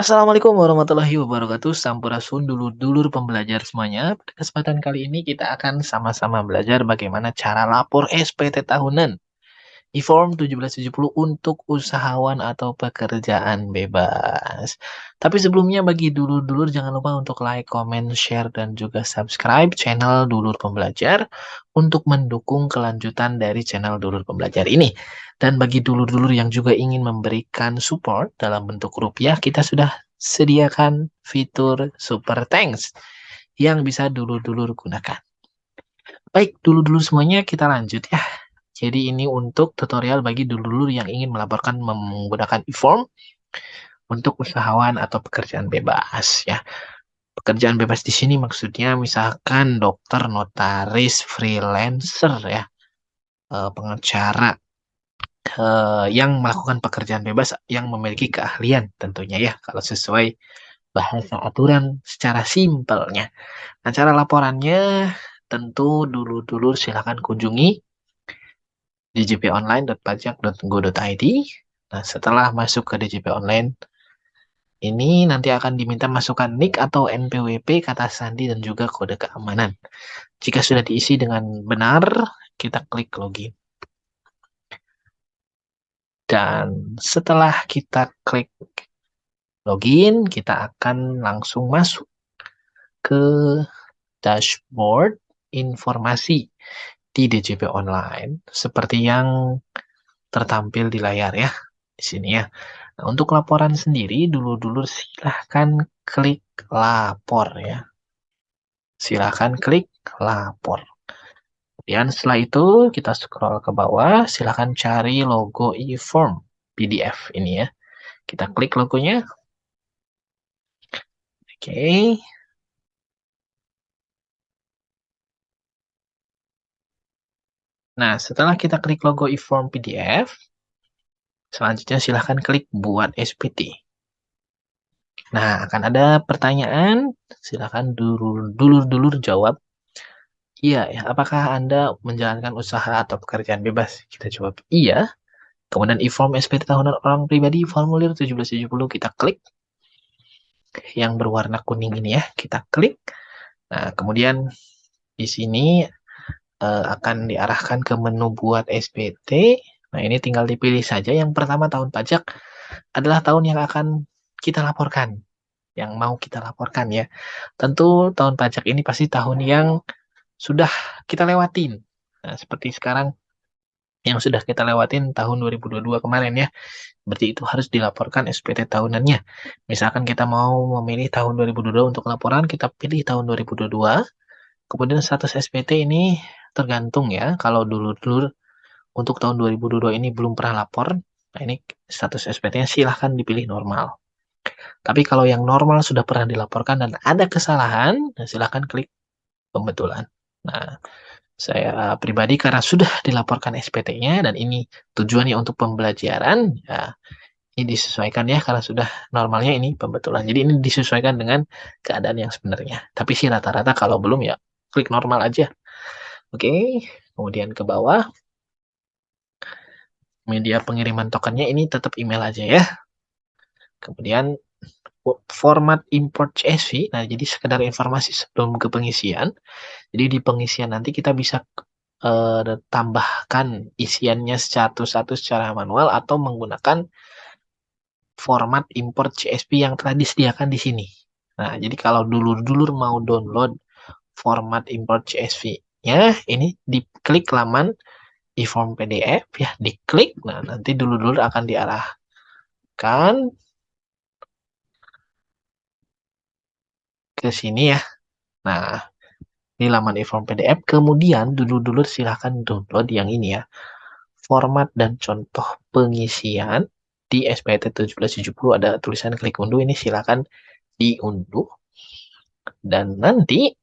Assalamualaikum warahmatullahi wabarakatuh. Sampurasun dulur-dulur pembelajar semuanya. Pada kesempatan kali ini kita akan sama-sama belajar bagaimana cara lapor SPT tahunan di Form 1770 untuk usahawan atau pekerjaan bebas. Tapi sebelumnya bagi dulur-dulur jangan lupa untuk like, comment, share, dan juga subscribe channel Dulur Pembelajar untuk mendukung kelanjutan dari channel Dulur Pembelajar ini. Dan bagi dulur-dulur yang juga ingin memberikan support dalam bentuk rupiah, kita sudah sediakan fitur Super Thanks yang bisa dulur-dulur gunakan. Baik, dulur-dulur semuanya kita lanjut ya. Jadi ini untuk tutorial bagi dulur-dulur yang ingin melaporkan menggunakan e-form untuk usahawan atau pekerjaan bebas ya. Pekerjaan bebas di sini maksudnya misalkan dokter, notaris, freelancer ya, pengacara yang melakukan pekerjaan bebas yang memiliki keahlian tentunya ya kalau sesuai bahasa aturan secara simpelnya. Nah, cara laporannya tentu dulur-dulur silakan kunjungi djponline.pajak.go.id. Nah, setelah masuk ke DJP Online, ini nanti akan diminta masukkan NIK atau NPWP, kata sandi, dan juga kode keamanan. Jika sudah diisi dengan benar, kita klik login. Dan setelah kita klik login, kita akan langsung masuk ke dashboard informasi di DJP Online seperti yang tertampil di layar ya, di sini ya. Nah, untuk laporan sendiri, dulur-dulur silahkan klik lapor ya. Silahkan klik lapor. Kemudian setelah itu kita scroll ke bawah, silahkan cari logo e-form PDF ini ya. Kita klik logonya. Oke. Nah, setelah kita klik logo e-form PDF, selanjutnya silahkan klik buat SPT. Nah, akan ada pertanyaan, silahkan dulur-dulur jawab. Iya ya, apakah Anda menjalankan usaha atau pekerjaan bebas? Kita jawab iya. Kemudian e-form SPT tahunan orang pribadi formulir 1770 kita klik. Yang berwarna kuning ini ya, kita klik. Nah, kemudian di sini akan diarahkan ke menu buat SPT. Nah, ini tinggal dipilih saja. Yang pertama tahun pajak adalah tahun yang akan kita laporkan. Yang mau kita laporkan ya. Tentu tahun pajak ini pasti tahun yang sudah kita lewatin. Nah, seperti sekarang yang sudah kita lewatin tahun 2022 kemarin ya. Berarti itu harus dilaporkan SPT tahunannya. Misalkan kita mau memilih tahun 2022 untuk laporan, kita pilih tahun 2022. Kemudian status SPT ini tergantung ya. Kalau dulur-dulur untuk tahun 2022 ini belum pernah lapor, nah ini status SPT-nya silahkan dipilih normal. Tapi kalau yang normal sudah pernah dilaporkan dan ada kesalahan, nah silahkan klik pembetulan. Nah, saya pribadi karena sudah dilaporkan SPT-nya dan ini tujuannya untuk pembelajaran, ya ini disesuaikan ya karena sudah normalnya ini pembetulan. Jadi ini disesuaikan dengan keadaan yang sebenarnya. Tapi sih rata-rata kalau belum ya klik normal aja. Oke, kemudian ke bawah. Media pengiriman tokennya ini tetap email aja ya. Kemudian format import CSV. Nah, jadi sekedar informasi sebelum ke pengisian. Jadi di pengisian nanti kita bisa tambahkan isiannya satu-satu secara manual atau menggunakan format import CSV yang telah disediakan di sini. Nah, jadi kalau dulur-dulur mau download format import CSV-nya, ini diklik laman e-form PDF ya, diklik. Nah, nanti dulur-dulur akan diarahkan ke sini ya. Nah, ini laman e-form PDF. Kemudian dulur-dulur silahkan download yang ini ya. Format dan contoh pengisian di SPT 1770 ada tulisan klik unduh, ini silahkan diunduh. Dan nanti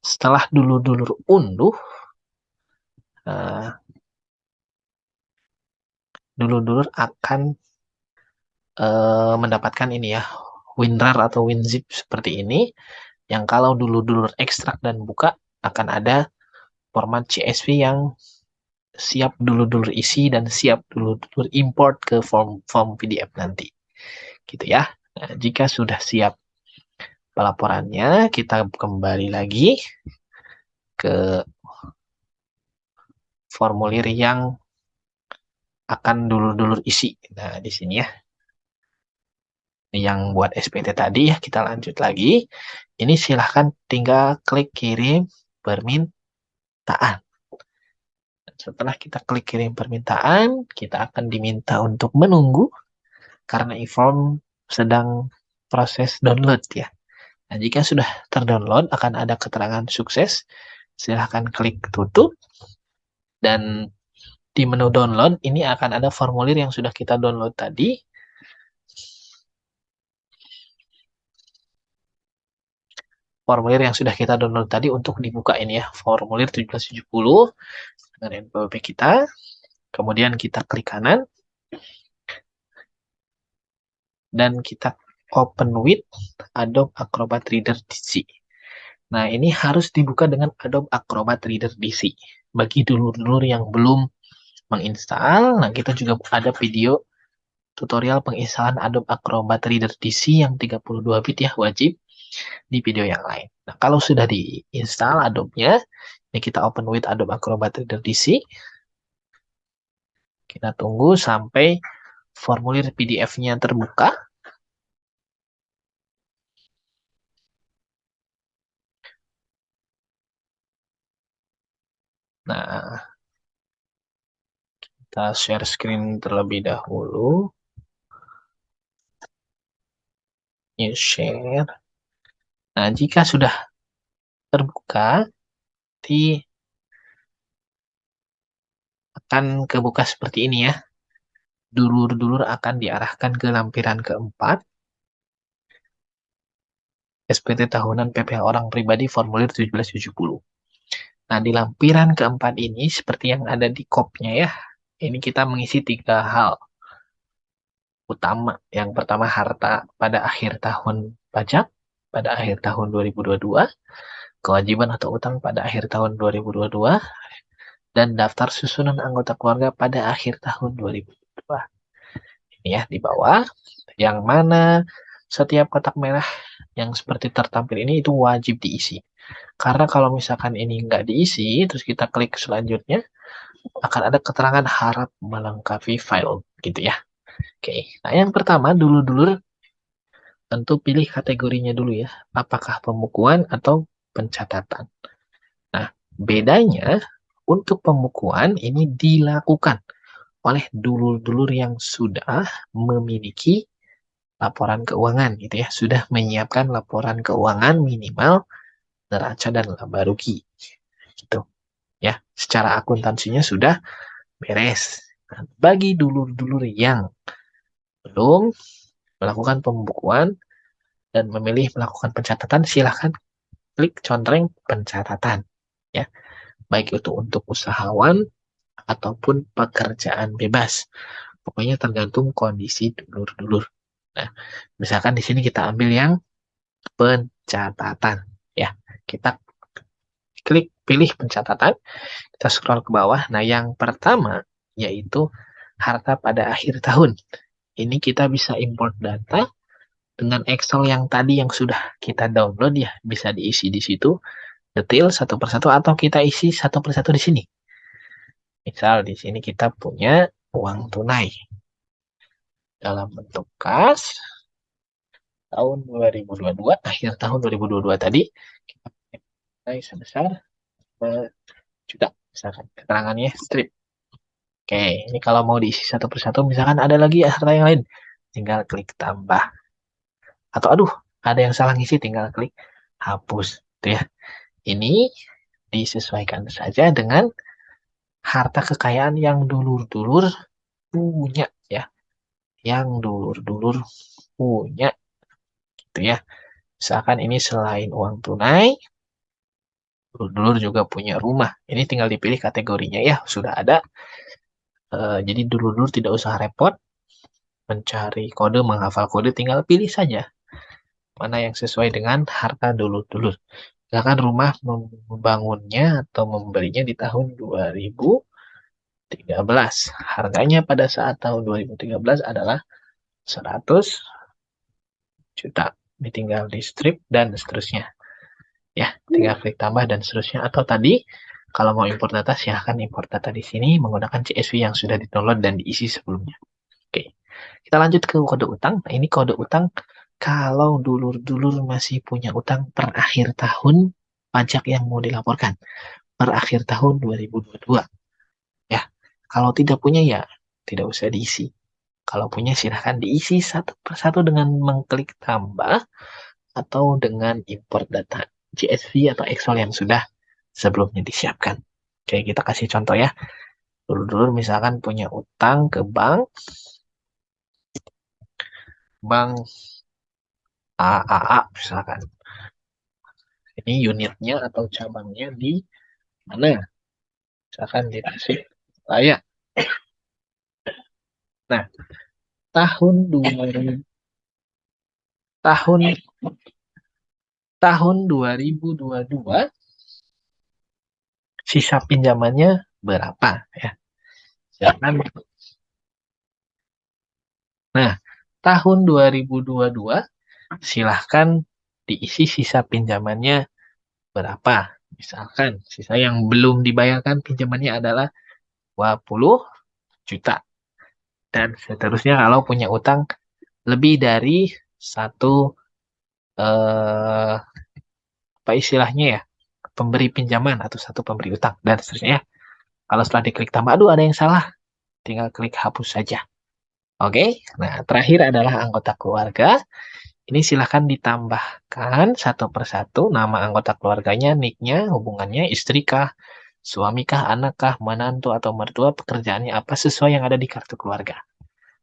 setelah dulur-dulur unduh, dulur-dulur akan mendapatkan ini ya, WinRAR atau WinZip seperti ini. Yang kalau dulur-dulur ekstrak dan buka akan ada format CSV yang siap dulur-dulur isi dan siap dulur-dulur import ke form PDF nanti. Gitu ya. Nah, jika sudah siap pelaporannya, kita kembali lagi ke formulir yang akan dulur-dulur isi. Nah, di sini ya, yang buat SPT tadi ya, kita lanjut lagi. Ini silahkan tinggal klik kirim permintaan. Setelah kita klik kirim permintaan, kita akan diminta untuk menunggu karena e-form sedang proses download ya. Nah, jika sudah terdownload akan ada keterangan sukses. Silahkan klik tutup dan di menu download ini akan ada formulir yang sudah kita download tadi. Formulir yang sudah kita download tadi untuk dibuka ini ya, formulir 1770 dengan NPWP kita. Kemudian kita klik kanan dan kita open with Adobe Acrobat Reader DC. Nah, ini harus dibuka dengan Adobe Acrobat Reader DC. Bagi dulur-dulur yang belum menginstal, nah kita juga ada video tutorial penginstalan Adobe Acrobat Reader DC yang 32 bit ya, wajib di video yang lain. Nah, kalau sudah diinstal Adobe-nya, ini kita open with Adobe Acrobat Reader DC. Kita tunggu sampai formulir PDF-nya terbuka. Nah, kita share screen terlebih dahulu. New share. Nah, jika sudah terbuka, nanti akan kebuka seperti ini ya. Dulur-dulur akan diarahkan ke lampiran keempat. SPT tahunan PPh orang pribadi formulir 1770. Nah, di lampiran keempat ini seperti yang ada di kopnya ya. Ini kita mengisi 3 hal utama. Yang pertama harta pada akhir tahun pajak pada akhir tahun 2022, kewajiban atau utang pada akhir tahun 2022, dan daftar susunan anggota keluarga pada akhir tahun 2022. Ini ya di bawah, yang mana setiap kotak merah yang seperti tertampil ini itu wajib diisi. Karena kalau misalkan ini nggak diisi, terus kita klik selanjutnya, akan ada keterangan harap melengkapi file gitu ya. Oke, nah yang pertama dulur-dulur tentu pilih kategorinya dulu ya, apakah pembukuan atau pencatatan. Nah, bedanya untuk pembukuan ini dilakukan oleh dulur-dulur yang sudah memiliki laporan keuangan gitu ya, sudah menyiapkan laporan keuangan minimal neraca dan laba rugi gitu ya. Secara akuntansinya sudah beres. Nah, bagi dulur-dulur yang belum melakukan pembukuan dan memilih melakukan pencatatan, silahkan klik contreng pencatatan ya, baik itu untuk usahawan ataupun pekerjaan bebas. Pokoknya tergantung kondisi dulur-dulur. Nah, misalkan di sini kita ambil yang pencatatan ya. Kita klik pilih pencatatan, kita scroll ke bawah. Nah, yang pertama yaitu harta pada akhir tahun. Ini kita bisa import data dengan Excel yang tadi yang sudah kita download ya, bisa diisi di situ detail satu persatu atau kita isi satu persatu di sini. Misal di sini kita punya uang tunai dalam bentuk kas tahun 2022, akhir tahun 2022 tadi kita tunai sebesar 5 juta misalkan, keterangannya strip. Oke, ini kalau mau diisi satu persatu misalkan ada lagi harta yang lain, tinggal klik tambah. Atau aduh, ada yang salah ngisi, tinggal klik hapus gitu ya. Ini disesuaikan saja dengan harta kekayaan yang dulur-dulur punya ya, yang dulur-dulur punya gitu ya. Misalkan ini selain uang tunai, dulur-dulur juga punya rumah. Ini tinggal dipilih kategorinya ya, sudah ada. Jadi dulur-dulur tidak usah repot mencari kode, menghafal kode, tinggal pilih saja mana yang sesuai dengan harta dulur-dulur. Misalkan rumah membangunnya atau membelinya di tahun 2013. Harganya pada saat tahun 2013 adalah 100 juta. Ini tinggal di strip dan seterusnya. Ya, tinggal klik tambah dan seterusnya. Atau tadi, kalau mau import data, silahkan import data di sini menggunakan CSV yang sudah di-download dan diisi sebelumnya. Oke, kita lanjut ke kode utang. Nah, ini kode utang kalau dulur-dulur masih punya utang per akhir tahun pajak yang mau dilaporkan. Per akhir tahun 2022. Ya, kalau tidak punya ya tidak usah diisi. Kalau punya silahkan diisi satu persatu dengan mengklik tambah atau dengan import data CSV atau Excel yang sudah sebelumnya disiapkan. Oke, kita kasih contoh ya. Dulur-dulur misalkan punya utang ke bank AAA misalkan. Ini unitnya atau cabangnya di mana? Misalkan di Tasikmalaya. Nah, tahun 2000, tahun tahun 2022 sisa pinjamannya berapa ya? Silakan. Nah, tahun 2022 silahkan diisi sisa pinjamannya berapa. Misalkan sisa yang belum dibayarkan pinjamannya adalah 20 juta. Dan seterusnya kalau punya utang lebih dari satu apa istilahnya ya, pemberi pinjaman atau satu pemberi utang dan seterusnya ya. Kalau setelah diklik tambah, aduh ada yang salah, tinggal klik hapus saja. Oke, nah terakhir adalah anggota keluarga. Ini silahkan ditambahkan satu persatu nama anggota keluarganya, nicknya, hubungannya, istri kah, suami kah, anak kah, menantu atau mertua, pekerjaannya apa sesuai yang ada di kartu keluarga.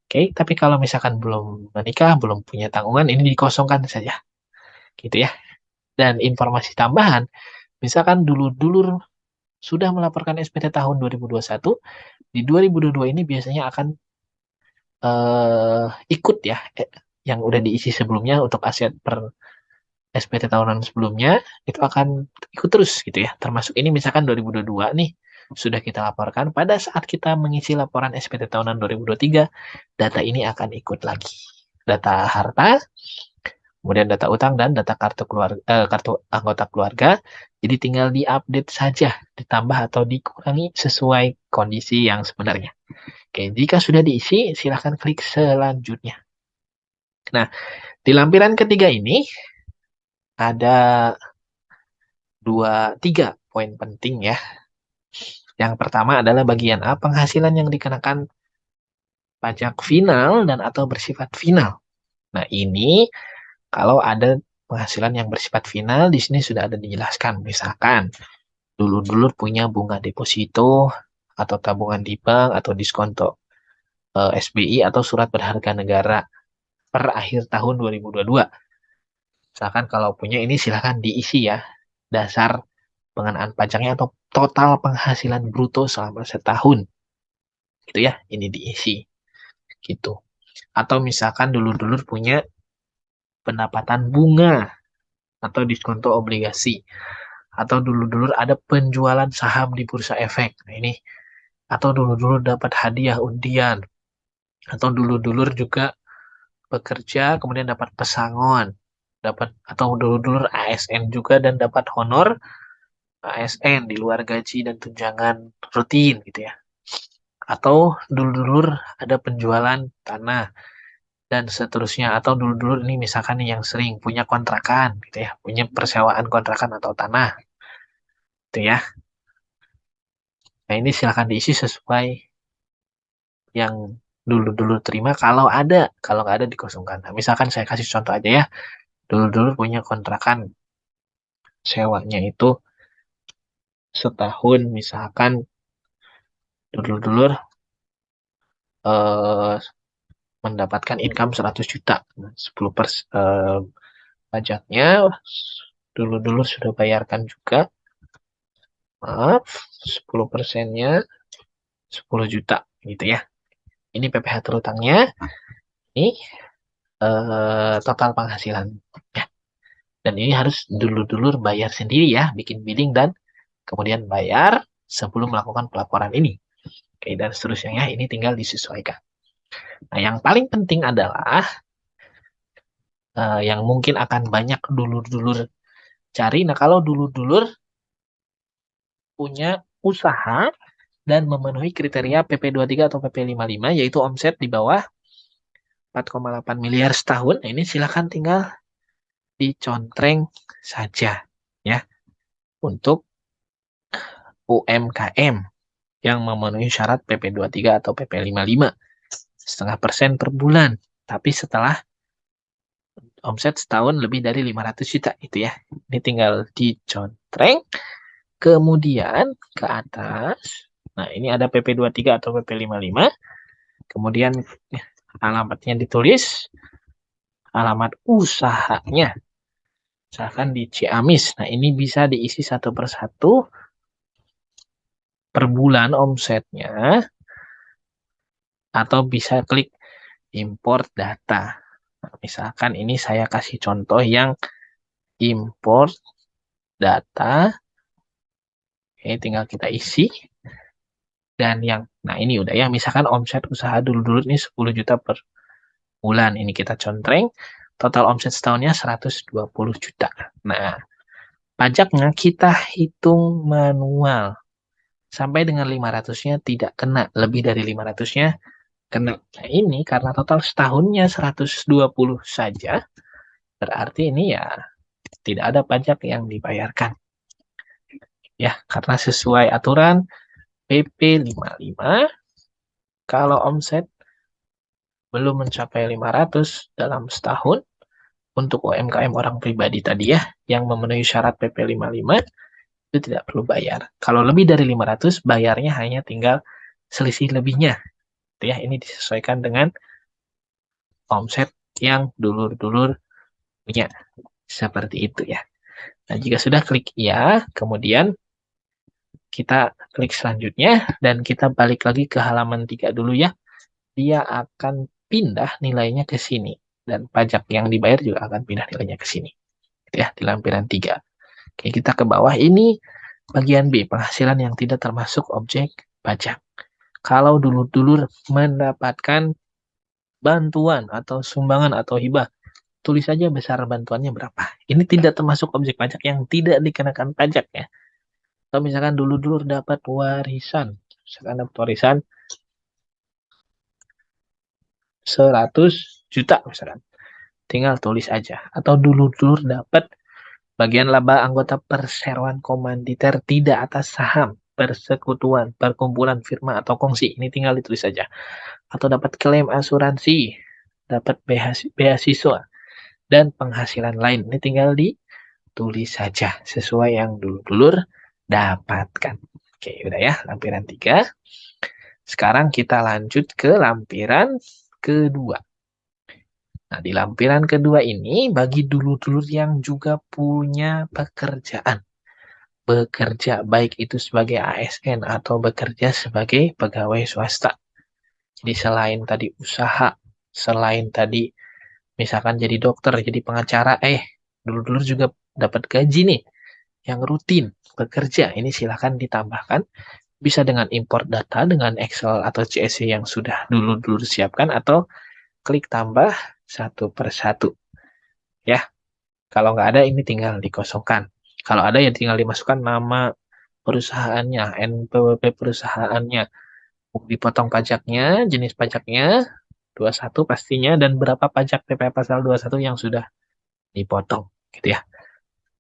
Oke, tapi kalau misalkan belum menikah, belum punya tanggungan, ini dikosongkan saja. Gitu ya. Dan informasi tambahan, misalkan dulur-dulur sudah melaporkan SPT tahun 2021, di 2022 ini biasanya akan ikut ya, yang udah diisi sebelumnya untuk aset per SPT tahunan sebelumnya, itu akan ikut terus gitu ya. Termasuk ini misalkan 2022 nih, sudah kita laporkan, pada saat kita mengisi laporan SPT tahunan 2023, data ini akan ikut lagi. Data harta, kemudian data utang dan data kartu anggota keluarga. Jadi tinggal diupdate saja, ditambah atau dikurangi sesuai kondisi yang sebenarnya. Oke, jika sudah diisi, silahkan klik selanjutnya. Nah, di lampiran ketiga ini ada tiga poin penting ya. Yang pertama adalah bagian A, penghasilan yang dikenakan pajak final dan atau bersifat final. Nah, ini kalau ada penghasilan yang bersifat final, di sini sudah ada dijelaskan. Misalkan, dulur-dulur punya bunga deposito atau tabungan di bank atau diskonto SBI atau surat berharga negara per akhir tahun 2022. Misalkan kalau punya ini silahkan diisi ya, dasar pengenaan pajaknya atau total penghasilan bruto selama setahun. Gitu ya, ini diisi. Gitu. Atau misalkan dulur-dulur punya pendapatan bunga atau diskonto obligasi. Atau dulur-dulur ada penjualan saham di bursa efek. Nah ini. Atau dulur-dulur dapat hadiah undian. Atau dulur-dulur juga bekerja kemudian dapat pesangon. Atau dulur-dulur ASN juga dan dapat honor ASN di luar gaji dan tunjangan rutin gitu ya. Atau dulur-dulur ada penjualan tanah dan seterusnya. Atau dulur-dulur ini misalkan yang sering punya kontrakan gitu ya, punya persewaan kontrakan atau tanah gitu ya. Nah ini silahkan diisi sesuai yang dulur-dulur terima kalau ada, kalau nggak ada dikosongkan. Nah, misalkan saya kasih contoh aja ya, dulur-dulur punya kontrakan sewanya itu setahun misalkan dulur-dulur eh, mendapatkan income 100 juta. 10% pajaknya dulur-dulur sudah bayarkan juga. Maaf, 10%-nya 10 juta gitu ya. Ini PPh terutangnya, ini total penghasilan. Ya. Dan ini harus dulur-dulur bayar sendiri ya, bikin billing dan kemudian bayar sebelum melakukan pelaporan ini. Oke, dan seterusnya ya, ini tinggal disesuaikan. Nah, yang paling penting adalah yang mungkin akan banyak dulur-dulur cari. Nah, kalau dulur-dulur punya usaha dan memenuhi kriteria PP23 atau PP55, yaitu omset di bawah 4,8 miliar setahun, nah ini silakan tinggal dicontreng saja ya untuk UMKM yang memenuhi syarat PP23 atau PP55, 0,5% per bulan. Tapi setelah omset setahun lebih dari 500 juta itu ya. Ini tinggal dicontreng, kemudian ke atas. Nah, ini ada PP23 atau PP55. Kemudian alamatnya ditulis, alamat usahanya. Misalkan di Ciamis. Nah, ini bisa diisi satu persatu per bulan omsetnya, atau bisa klik import data. Nah, misalkan ini saya kasih contoh yang import data. Oke, tinggal kita isi. Dan yang, nah ini udah ya, misalkan omset usaha dulu-dulu ini 10 juta per bulan. Ini kita contreng, total omset setahunnya 120 juta. Nah, pajaknya kita hitung manual. Sampai dengan 500-nya tidak kena, lebih dari 500-nya kena. Nah, ini karena total setahunnya 120 saja, berarti ini ya tidak ada pajak yang dibayarkan. Ya, karena sesuai aturan PP 55, kalau omset belum mencapai 500 dalam setahun, untuk UMKM orang pribadi tadi ya, yang memenuhi syarat PP 55, itu tidak perlu bayar. Kalau lebih dari 500, bayarnya hanya tinggal selisih lebihnya. Ya, ini disesuaikan dengan omset yang dulur-dulur punya. Seperti itu ya. Nah, jika sudah klik ya, kemudian kita klik selanjutnya, dan kita balik lagi ke halaman 3 dulu ya. Dia akan pindah nilainya ke sini. Dan pajak yang dibayar juga akan pindah nilainya ke sini. Ya, di lampiran 3. Oke, kita ke bawah. Ini bagian B, penghasilan yang tidak termasuk objek pajak. Kalau dulur-dulur mendapatkan bantuan atau sumbangan atau hibah, tulis saja besar bantuannya berapa. Ini tidak termasuk objek pajak yang tidak dikenakan pajak ya. Atau misalkan dulur-dulur dapat warisan. Misalkan dapat warisan 100 juta misalkan. Tinggal tulis aja. Atau dulur-dulur dapat bagian laba anggota perseroan komanditer tidak atas saham, persekutuan, perkumpulan, firma, atau kongsi. Ini tinggal ditulis saja. Atau dapat klaim asuransi, dapat beasiswa, dan penghasilan lain. Ini tinggal ditulis saja sesuai yang dulur-dulur dapatkan. Oke, udah ya, lampiran 3. Sekarang kita lanjut ke lampiran kedua. Nah, di lampiran kedua ini, bagi dulur-dulur yang juga punya pekerjaan. Bekerja, baik itu sebagai ASN atau bekerja sebagai pegawai swasta. Jadi selain tadi usaha, selain tadi misalkan jadi dokter, jadi pengacara, dulur-dulur juga dapat gaji nih, yang rutin bekerja. Ini silahkan ditambahkan. Bisa dengan import data, dengan Excel atau CSV yang sudah dulur-dulur siapkan, atau klik tambah satu per satu. Ya, kalau nggak ada ini tinggal dikosongkan. Kalau ada ya tinggal dimasukkan nama perusahaannya, NPWP perusahaannya, dipotong pajaknya, jenis pajaknya, 21 pastinya, dan berapa pajak PPh pasal 21 yang sudah dipotong. Gitu ya.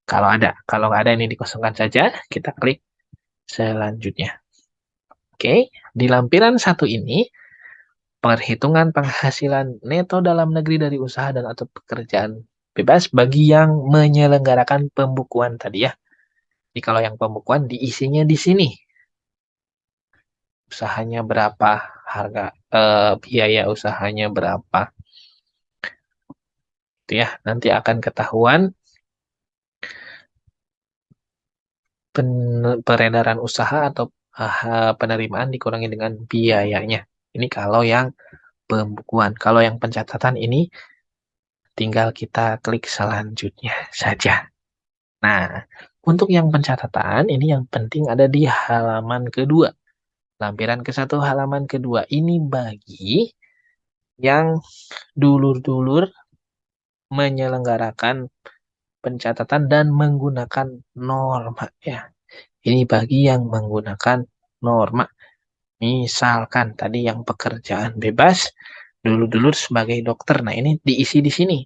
Kalau nggak ada ini dikosongkan saja, kita klik selanjutnya. Oke, di lampiran 1 ini, perhitungan penghasilan neto dalam negeri dari usaha dan atau pekerjaan bebas bagi yang menyelenggarakan pembukuan tadi ya. Jadi kalau yang pembukuan diisinya di sini. Usahanya berapa, harga biaya usahanya berapa. Itu ya, nanti akan ketahuan peredaran usaha atau penerimaan dikurangi dengan biayanya. Ini kalau yang pembukuan. Kalau yang pencatatan ini tinggal kita klik selanjutnya saja. Nah, untuk yang pencatatan ini yang penting ada di halaman kedua. Lampiran ke-1 halaman kedua ini bagi yang dulur-dulur menyelenggarakan pencatatan dan menggunakan norma ya. Ini bagi yang menggunakan norma. Misalkan tadi yang pekerjaan bebas, dulu-dulu sebagai dokter. Nah, ini diisi di sini.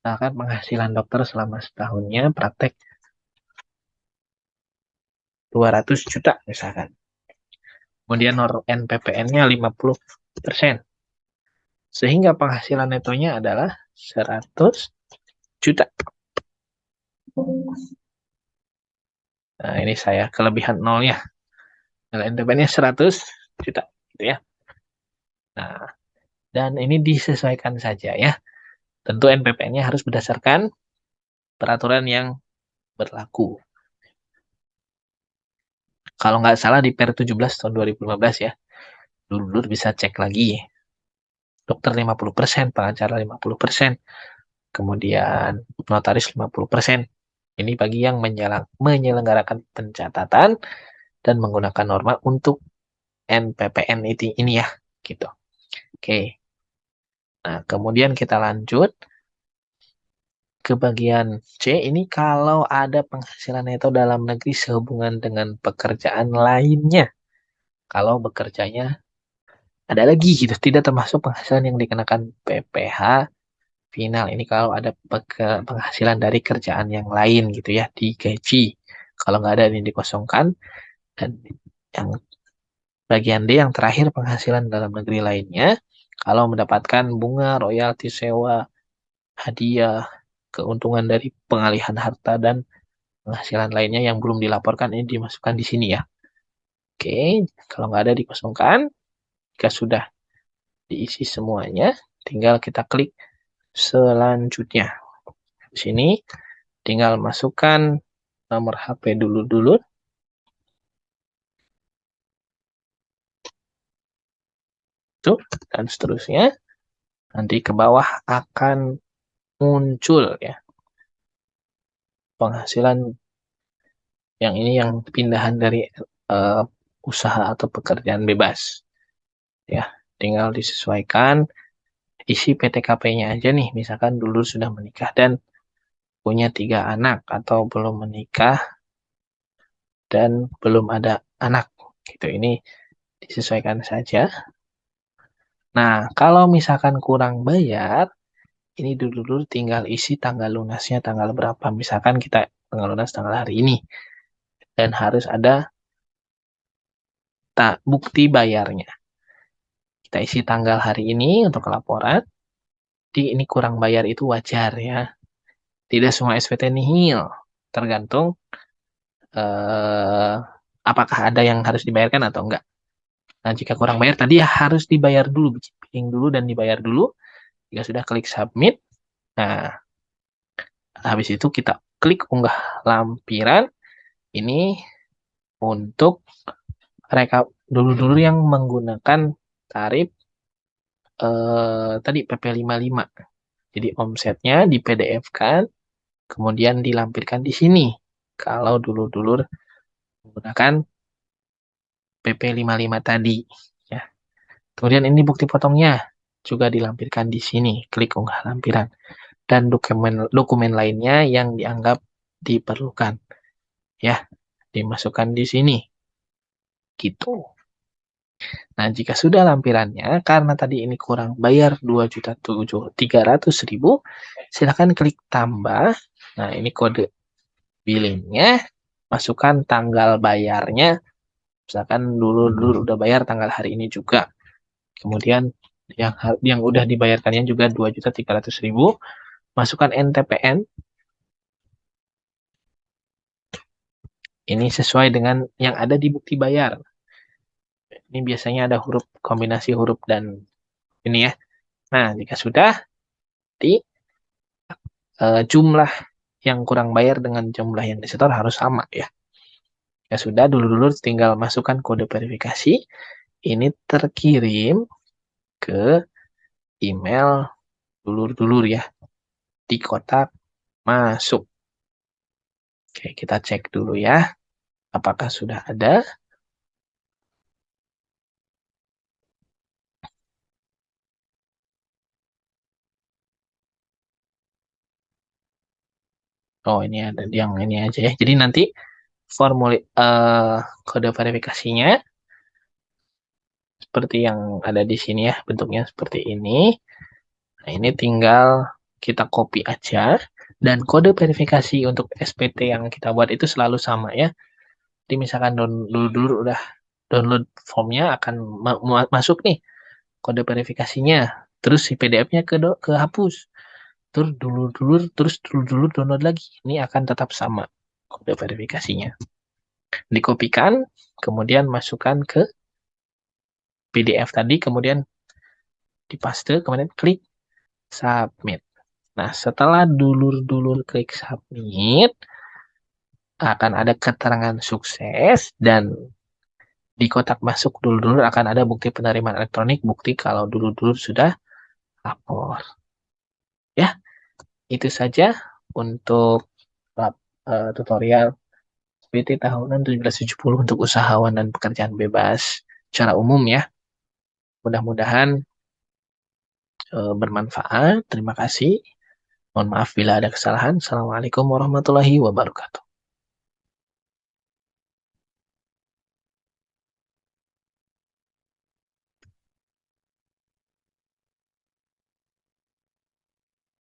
Misalkan penghasilan dokter selama setahunnya praktek 200 juta misalkan. Kemudian NPPN-nya 50%. Sehingga penghasilan netonya adalah 100 juta. Nah, ini saya kelebihan nolnya. Nilai NPPN-nya 100 juta. Gitu ya. Nah, dan ini disesuaikan saja ya. Tentu NPPN-nya harus berdasarkan peraturan yang berlaku. Kalau nggak salah di Per 17 tahun 2015 ya. Dulu bisa cek lagi. Dokter 50%, pengacara 50%, kemudian notaris 50%. Ini bagi yang menyelenggarakan pencatatan dan menggunakan norma untuk NPPN ini ya, gitu. Oke. Nah, kemudian kita lanjut ke bagian C. Ini kalau ada penghasilan neto dalam negeri sehubungan dengan pekerjaan lainnya. Kalau bekerjanya ada lagi gitu, tidak termasuk penghasilan yang dikenakan PPh final. Ini kalau ada penghasilan dari kerjaan yang lain gitu ya, digaji. Kalau nggak ada ini dikosongkan. Dan yang bagian D yang terakhir penghasilan dalam negeri lainnya. Kalau mendapatkan bunga, royalti, sewa, hadiah, keuntungan dari pengalihan harta dan penghasilan lainnya yang belum dilaporkan ini dimasukkan di sini ya. Oke, kalau nggak ada dikosongkan. Jika sudah diisi semuanya, tinggal kita klik selanjutnya. Di sini tinggal masukkan nomor HP dulu, tuh, dan seterusnya. Nanti ke bawah akan muncul ya penghasilan yang ini yang pindahan dari uh, usaha atau pekerjaan bebas. Ya, tinggal disesuaikan isi PTKP-nya aja nih. Misalkan dulu sudah menikah dan punya 3 anak atau belum menikah dan belum ada anak. Gitu, ini disesuaikan saja. Nah, kalau misalkan kurang bayar, ini dulu tinggal isi tanggal lunasnya tanggal berapa. Misalkan kita tanggal lunas tanggal hari ini. Dan harus ada bukti bayarnya. Kita isi tanggal hari ini untuk laporan. Di ini kurang bayar itu wajar ya. Tidak semua SPT nihil. Tergantung eh, apakah ada yang harus dibayarkan atau enggak. Nah, jika kurang bayar tadi ya harus dibayar dulu. Bikin dulu dan dibayar dulu. Jika sudah klik submit. Nah, habis itu kita klik unggah lampiran. Ini untuk mereka dulu-dulu yang menggunakan tarif tadi PP55. Jadi omsetnya di PDF-kan, kemudian dilampirkan di sini. Kalau dulu-dulu menggunakan PP55 tadi. Ya. Kemudian ini bukti potongnya juga dilampirkan di sini. Klik unggah lampiran. Dan dokumen lainnya yang dianggap diperlukan. Ya, dimasukkan di sini. Gitu. Nah, jika sudah lampirannya, karena tadi ini kurang bayar 2.300.000, silakan klik tambah. Nah, ini kode billingnya, masukkan tanggal bayarnya, misalkan dulu udah bayar tanggal hari ini juga. Kemudian yang udah dibayarkannya juga 2.300.000, masukkan NTPN. Ini sesuai dengan yang ada di bukti bayar. Ini biasanya ada huruf kombinasi huruf dan ini ya. Nah, jika sudah di jumlah yang kurang bayar dengan jumlah yang disetor harus sama ya. Ya sudah, dulu tinggal masukkan kode verifikasi. Ini terkirim ke email dulur-dulur ya. Di kotak masuk. Oke, kita cek dulu ya. Apakah sudah ada? Oh, ini ada yang ini aja ya. Jadi nanti formulir kode verifikasinya seperti yang ada di sini ya, bentuknya seperti ini. Nah, ini tinggal kita copy aja dan kode verifikasi untuk SPT yang kita buat itu selalu sama ya. Jadi misalkan dulu udah download formnya akan masuk nih kode verifikasinya. Terus si PDF-nya kehapus. Terus dulu download lagi. Ini akan tetap sama kode verifikasinya. Dikopikan, kemudian masukkan ke PDF tadi, kemudian dipaste, kemudian klik submit. Nah, setelah dulur-dulur klik submit, akan ada keterangan sukses dan di kotak masuk dulur-dulur akan ada bukti penerimaan elektronik, bukti kalau dulur-dulur sudah lapor. Ya, itu saja untuk tutorial PT tahunan 1770 untuk usahawan dan pekerjaan bebas secara umum ya. Mudah-mudahan bermanfaat. Terima kasih. Mohon maaf bila ada kesalahan. Assalamualaikum warahmatullahi wabarakatuh.